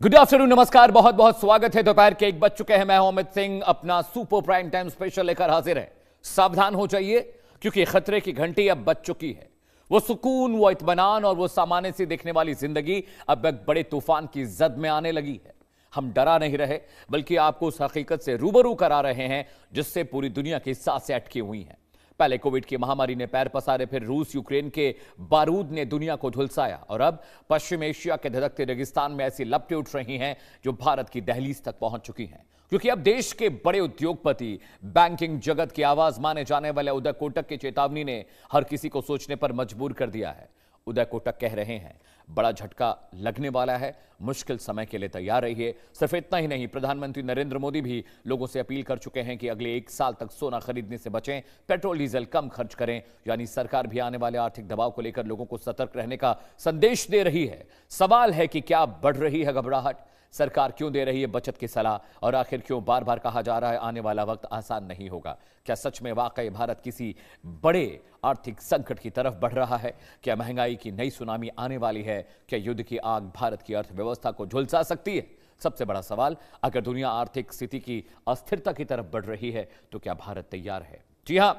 Good afternoon, नमस्कार, बहुत बहुत स्वागत है। दोपहर के 1 बज चुके हैं। मैं हूं अमित सिंह, अपना सुपर प्राइम टाइम स्पेशल लेकर हाजिर है। सावधान हो जाइए क्योंकि खतरे की घंटी अब बज चुकी है। वो सुकून, वो इत्मीनान और वो सामान्य सी दिखने वाली जिंदगी अब एक बड़े तूफान की जद में आने लगी है। हम डरा नहीं रहे बल्कि आपको उस हकीकत से रूबरू करा रहे हैं जिससे पूरी दुनिया की सांसें अटकी हुई हैं। पहले कोविड की महामारी ने पैर पसारे, फिर रूस यूक्रेन के बारूद ने दुनिया को झुलसाया और अब पश्चिम एशिया के धधकते रेगिस्तान में ऐसी लपटें उठ रही हैं जो भारत की दहलीज तक पहुंच चुकी हैं। क्योंकि अब देश के बड़े उद्योगपति, बैंकिंग जगत की आवाज माने जाने वाले उदय कोटक की चेतावनी ने हर किसी को सोचने पर मजबूर कर दिया है। उदय कोटक कह रहे हैं बड़ा झटका लगने वाला है, मुश्किल समय के लिए तैयार रहिए। सिर्फ इतना ही नहीं, प्रधानमंत्री नरेंद्र मोदी भी लोगों से अपील कर चुके हैं कि अगले 1 साल तक सोना खरीदने से बचें, पेट्रोल डीजल कम खर्च करें। यानी सरकार भी आने वाले आर्थिक दबाव को लेकर लोगों को सतर्क रहने का संदेश दे रही है। सवाल है कि क्या बढ़ रही है घबराहट? सरकार क्यों दे रही है बचत की सलाह? और आखिर क्यों बार बार कहा जा रहा है आने वाला वक्त आसान नहीं होगा? क्या सच में वाकई भारत किसी बड़े आर्थिक संकट की तरफ बढ़ रहा है? क्या महंगाई की नई सुनामी आने वाली है? क्या युद्ध की आग भारत की अर्थव्यवस्था को झुलसा सकती है? सबसे बड़ा सवाल, अगर दुनिया आर्थिक स्थिति की अस्थिरता की तरफ बढ़ रही है तो क्या भारत तैयार है? जी हां,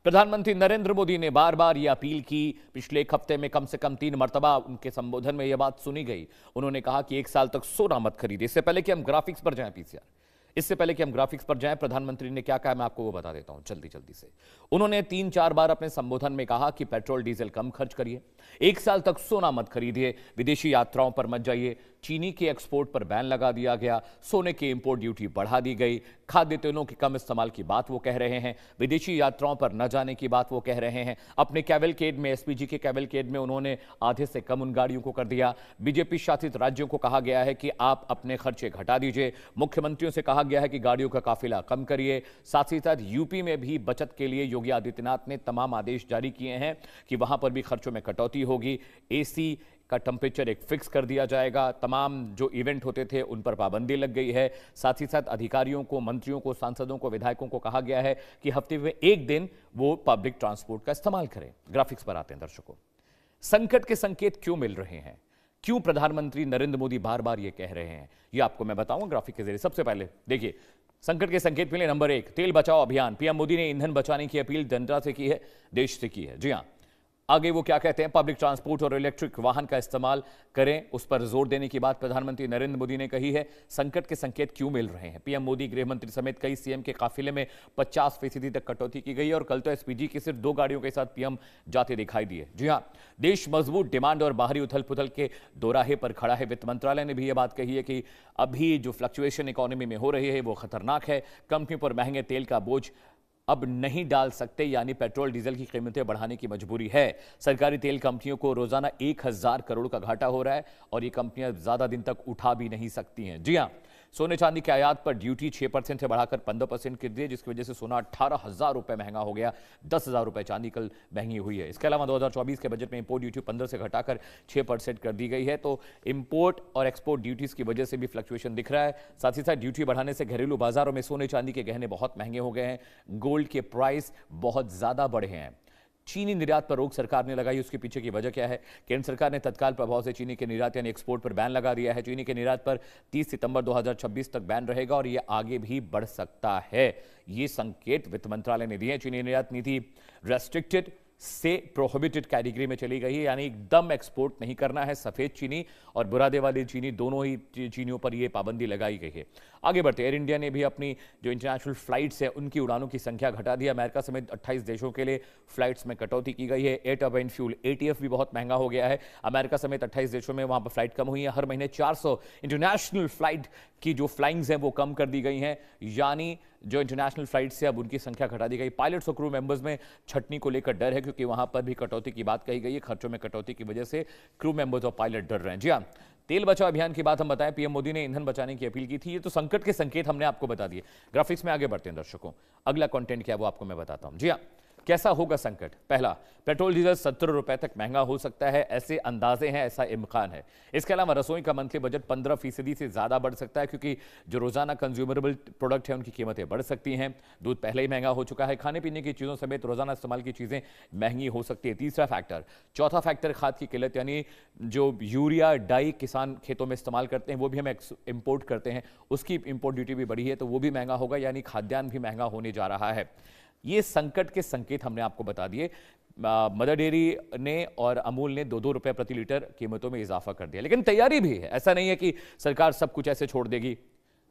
प्रधानमंत्री नरेंद्र मोदी ने बार बार यह अपील की। पिछले एक हफ्ते में कम से कम 3 मर्तबा उनके संबोधन में यह बात सुनी गई। उन्होंने कहा कि 1 साल तक सोना मत खरीदिए। इससे पहले कि हम ग्राफिक्स पर जाएं, प्रधानमंत्री ने क्या कहा मैं आपको वो बता देता हूं जल्दी से। उन्होंने 3-4 बार अपने संबोधन में कहा कि पेट्रोल डीजल कम खर्च करिए, 1 साल तक सोना मत खरीदिए, विदेशी यात्राओं पर मत जाइए, चीनी के एक्सपोर्ट पर बैन लगा दिया गया, सोने की इंपोर्ट ड्यूटी बढ़ा दी गई, खाद्य तेलों के कम इस्तेमाल की बात वो कह रहे हैं, विदेशी यात्राओं पर न जाने की बात वो कह रहे हैं। अपने कैवलकेड में, एसपीजी के कैवलकेड में उन्होंने आधे से कम उन गाड़ियों को कर दिया। बीजेपी शासित राज्यों को कहा गया है कि आप अपने खर्चे घटा दीजिए। मुख्यमंत्रियों से कहा गया है कि गाड़ियों का काफिला कम करिए। साथ ही साथ यूपी में भी बचत के लिए योगी आदित्यनाथ ने तमाम आदेश जारी किए हैं कि वहां पर भी खर्चों में कटौती होगी। एसी का टेम्परेचर एक फिक्स कर दिया जाएगा। तमाम जो इवेंट होते थे उन पर पाबंदी लग गई है। साथ ही साथ अधिकारियों को, मंत्रियों को, सांसदों को, विधायकों को कहा गया है कि हफ्ते में 1 दिन वो पब्लिक ट्रांसपोर्ट का इस्तेमाल करें। ग्राफिक्स पर आते हैं दर्शकों। संकट के संकेत क्यों मिल रहे हैं? क्यों प्रधानमंत्री नरेंद्र मोदी बार बार ये कह रहे हैं? ये आपको मैं बताऊंगा ग्राफिक के जरिए। सबसे पहले देखिए, संकट के संकेत मिले। नंबर 1, तेल बचाओ अभियान। पीएम मोदी ने ईंधन बचाने की अपील जनता से की है, देश से की है। जी हां, आगे वो क्या कहते हैं? पब्लिक ट्रांसपोर्ट और इलेक्ट्रिक वाहन का इस्तेमाल करें, उस पर जोर देने की बात प्रधानमंत्री नरेंद्र मोदी ने कही है। संकट के संकेत क्यों मिल रहे हैं? पीएम मोदी, गृह मंत्री समेत कई सीएम के काफिले में 50% तक कटौती की गई है और कल तो एसपीजी की सिर्फ 2 गाड़ियों के साथ पीएम जाते दिखाई दिए। जी हां, देश मजबूत डिमांड और बाहरी उथल पुथल के दोराहे पर खड़ा है। वित्त मंत्रालय ने भी यह बात कही है कि अभी जो फ्लक्चुएशन इकोनॉमी में हो रही है वो खतरनाक है। कंपनी पर महंगे तेल का बोझ अब नहीं डाल सकते, यानी पेट्रोल डीजल की कीमतें बढ़ाने की मजबूरी है। सरकारी तेल कंपनियों को रोजाना 1000 करोड़ का घाटा हो रहा है और ये कंपनियां ज्यादा दिन तक उठा भी नहीं सकती हैं। जी हां, सोने चांदी के आयात पर ड्यूटी 6% से बढ़ाकर 15% कर दी, जिसकी वजह से सोना 18,000 रुपए महंगा हो गया। 10,000 रुपए चांदी कल महंगी हुई है। इसके अलावा 2024 के बजट में इंपोर्ट ड्यूटी 15 से घटाकर 6% कर दी गई है। तो इंपोर्ट और एक्सपोर्ट ड्यूटीज की वजह से भी फ्लक्चुएशन दिख रहा है। साथ ही साथ ड्यूटी बढ़ाने से घरेलू बाजारों में सोने चांदी के गहने बहुत महंगे हो गए हैं। गोल्ड के प्राइस बहुत ज्यादा बढ़े हैं। चीनी निर्यात पर रोक सरकार ने लगाई, उसके पीछे की वजह क्या है? केंद्र सरकार ने तत्काल प्रभाव से चीनी के निर्यात यानी एक्सपोर्ट पर बैन लगा दिया है। चीनी के निर्यात पर 30 सितंबर 2026 तक बैन रहेगा और यह आगे भी बढ़ सकता है। ये संकेत वित्त मंत्रालय ने दिए हैं। चीनी निर्यात नीति रेस्ट्रिक्टेड से प्रोहिबिटेड कैटेगरी में चली गई है, यानी एकदम एक्सपोर्ट नहीं करना है। सफेद चीनी और बुरादे वाली चीनी, दोनों ही चीनियों पर यह पाबंदी लगाई गई है। आगे बढ़ते, एयर इंडिया ने भी अपनी जो इंटरनेशनल फ्लाइट्स है उनकी उड़ानों की संख्या घटा दी। अमेरिका समेत 28 देशों के लिए फ्लाइट्स में कटौती की गई है। एयर टर्बाइन फ्यूल ATF भी बहुत महंगा हो गया है। अमेरिका समेत 28 देशों में वहां पर फ्लाइट कम हुई है। हर महीने 400 इंटरनेशनल फ्लाइट की जो फ्लाइंग्स हैं वो कम कर दी गई हैं, यानी जो इंटरनेशनल फ्लाइट्स है अब उनकी संख्या घटा दी गई। पायलट्स और क्रू मेंबर्स में छटनी को लेकर डर है क्योंकि वहां पर भी कटौती की बात कही गई है। खर्चों में कटौती की वजह से क्रू मेंबर्स और पायलट डर रहे हैं। जी हां, तेल बचाओ अभियान की बात हम बताएं। पीएम मोदी ने ईंधन बचाने की अपील की थी। ये तो संकट के संकेत हमने आपको बता दिए। ग्राफिक्स में आगे बढ़ते हैं दर्शकों। अगला कंटेंट क्या है वो आपको मैं बताता हूं। जी हां, कैसा होगा संकट? पहला, पेट्रोल डीजल 70 रुपए तक महंगा हो सकता है, ऐसे अंदाजे हैं, ऐसा इम्कान है। इसके अलावा रसोई का मंथली बजट 15% से ज्यादा बढ़ सकता है, क्योंकि जो रोजाना कंज्यूमरेबल प्रोडक्ट है उनकी कीमतें बढ़ सकती हैं। दूध पहले ही महंगा हो चुका है, खाने पीने की चीजों समेत रोजाना इस्तेमाल की चीजें महंगी हो सकती है। तीसरा फैक्टर, चौथा फैक्टर खाद की किल्लत, यानी जो यूरिया डाई किसान खेतों में इस्तेमाल करते हैं वो भी हम इंपोर्ट करते हैं, उसकी इंपोर्ट ड्यूटी भी बढ़ी है, तो वो भी महंगा होगा, यानी खाद्यान्न भी महंगा होने जा रहा है। ये संकट के संकेत हमने आपको बता दिए। मदर डेयरी ने और अमूल ने 2-2 रुपए प्रति लीटर कीमतों में इजाफा कर दिया, लेकिन तैयारी भी है। ऐसा नहीं है कि सरकार सब कुछ ऐसे छोड़ देगी।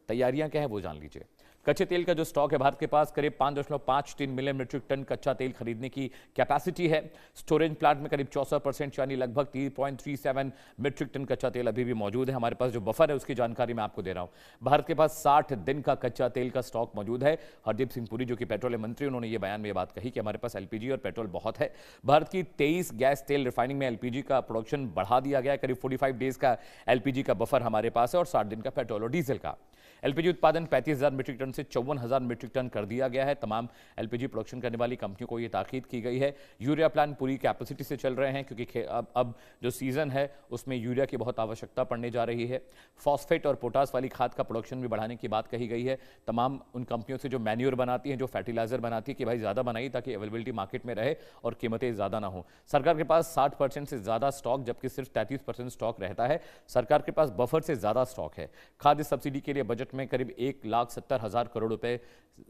तैयारियां क्या है वो जान लीजिए। कच्चे तेल का जो स्टॉक है भारत के पास, करीब 5.53 मिलियन मीट्रिक टन कच्चा तेल खरीदने की कैपेसिटी है। स्टोरेज प्लांट में करीब 64% यानी लगभग 3.37 मीट्रिक टन कच्चा तेल अभी भी मौजूद है। हमारे पास जो बफर है उसकी जानकारी मैं आपको दे रहा हूं। भारत के पास 60 दिन का कच्चा तेल का स्टॉक मौजूद है। हरदीप सिंह पुरी जो कि पेट्रोलियम मंत्री, उन्होंने ये बयान में ये बात कही कि हमारे पास एलपीजी और पेट्रोल बहुत है। भारत की 23 गैस तेल रिफाइनिंग में एलपीजी का प्रोडक्शन बढ़ा दिया गया है। करीब 45 डेज का एलपीजी का बफर हमारे पास है और 60 दिन का पेट्रोल और डीजल का। एलपीजी उत्पादन 35,000 मीट्रिक टन से 54,000 मीट्रिक टन कर दिया गया है। तमाम एलपीजी प्रोडक्शन करने वाली कंपनियों को यह ताकीद की गई है। यूरिया प्लांट पूरी कैपेसिटी से चल रहे हैं, क्योंकि अब जो सीजन है उसमें यूरिया की बहुत आवश्यकता पड़ने जा रही है। फॉस्फेट और पोटास वाली खाद का प्रोडक्शन भी बढ़ाने की बात कही गई है। तमाम उन कंपनियों से जो मैन्योर बनाती हैं, जो फर्टिलाइजर बनाती है, कि भाई ज्यादा बनाइए ताकि अवेलेबिलिटी मार्केट में रहे और कीमतें ज्यादा ना हो। सरकार के पास 60% से ज्यादा स्टॉक, जबकि सिर्फ 33% स्टॉक रहता है। सरकार के पास बफर से ज्यादा स्टॉक है। खाद्य सब्सिडी के लिए बजट में करीब 1,70,000 करोड़ रुपए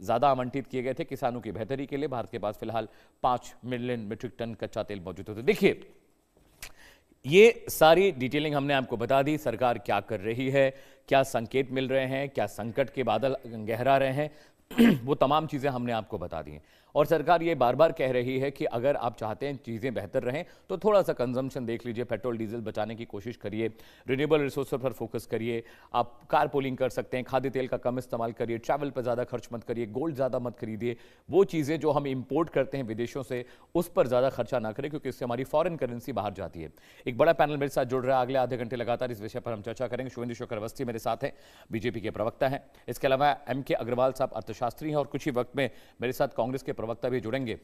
ज्यादा आवंटित किए गए थे किसानों की बेहतरी के लिए। भारत के पास फिलहाल 5 मिलियन मीट्रिक टन कच्चा तेल मौजूद है। तो देखिए, ये सारी डिटेलिंग हमने आपको बता दी। सरकार क्या कर रही है, क्या संकेत मिल रहे हैं, क्या संकट के बादल गहरा रहे हैं, वो तमाम चीजें हमने आपको बता दी हैं। और सरकार ये बार बार कह रही है कि अगर आप चाहते हैं चीज़ें बेहतर रहें तो थोड़ा सा कंजम्पशन देख लीजिए, पेट्रोल डीजल बचाने की कोशिश करिए, रिन्यूएबल रिसोर्स पर फोकस करिए, आप कार पूलिंग कर सकते हैं, खाद्य तेल का कम इस्तेमाल करिए, ट्रैवल पर ज़्यादा खर्च मत करिए, गोल्ड ज़्यादा मत खरीदिए। वो चीज़ें जो हम इंपोर्ट करते हैं विदेशों से, उस पर ज़्यादा खर्चा ना करें, क्योंकि इससे हमारी फॉरेन करेंसी बाहर जाती है। एक बड़ा पैनल मेरे साथ जुड़ रहा है, अगले आधे घंटे लगातार इस विषय पर हम चर्चा करेंगे। शुभेंदु शेखर अवस्थी मेरे साथ हैं, बीजेपी के प्रवक्ता हैं। इसके अलावा MK अग्रवाल साहब अर्थशास्त्री हैं और कुछ ही वक्त में मेरे साथ कांग्रेस के प्रवक्ता भी जुड़ेंगे,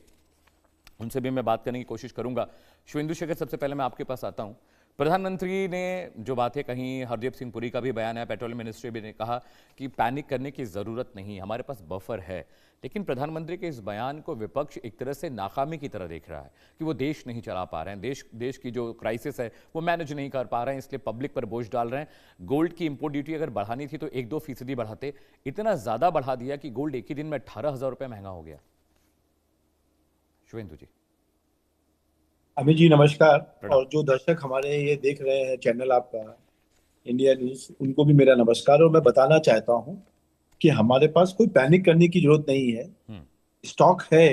उनसे भी मैं बात करने की कोशिश करूंगा। शुभेंदु शेखर, सबसे पहले मैं आपके पास आता हूं। प्रधानमंत्री ने जो बातें कही, हरदीप सिंह पुरी का भी बयान है, पेट्रोलियम मिनिस्ट्री भी ने कहा कि पैनिक करने की जरूरत नहीं, हमारे पास बफर है। लेकिन प्रधानमंत्री के इस बयान को विपक्ष एक तरह से नाकामी की तरह देख रहा है कि वो देश नहीं चला पा रहे हैं, देश की जो क्राइसिस है वो मैनेज नहीं कर पा रहे हैं, इसलिए पब्लिक पर बोझ डाल रहे हैं। गोल्ड की इंपोर्ट ड्यूटी अगर बढ़ानी थी तो 1-2% बढ़ाते, इतना ज्यादा बढ़ा दिया कि गोल्ड एक ही दिन में 18,000 रुपये महंगा हो गया। शुभेंदु जी। अमित जी नमस्कार। और जो दर्शक हमारे ये देख रहे हैं चैनल आपका इंडिया न्यूज, उनको भी मेरा नमस्कार। और मैं बताना चाहता हूं कि हमारे पास कोई पैनिक करने की जरूरत नहीं है, स्टॉक है।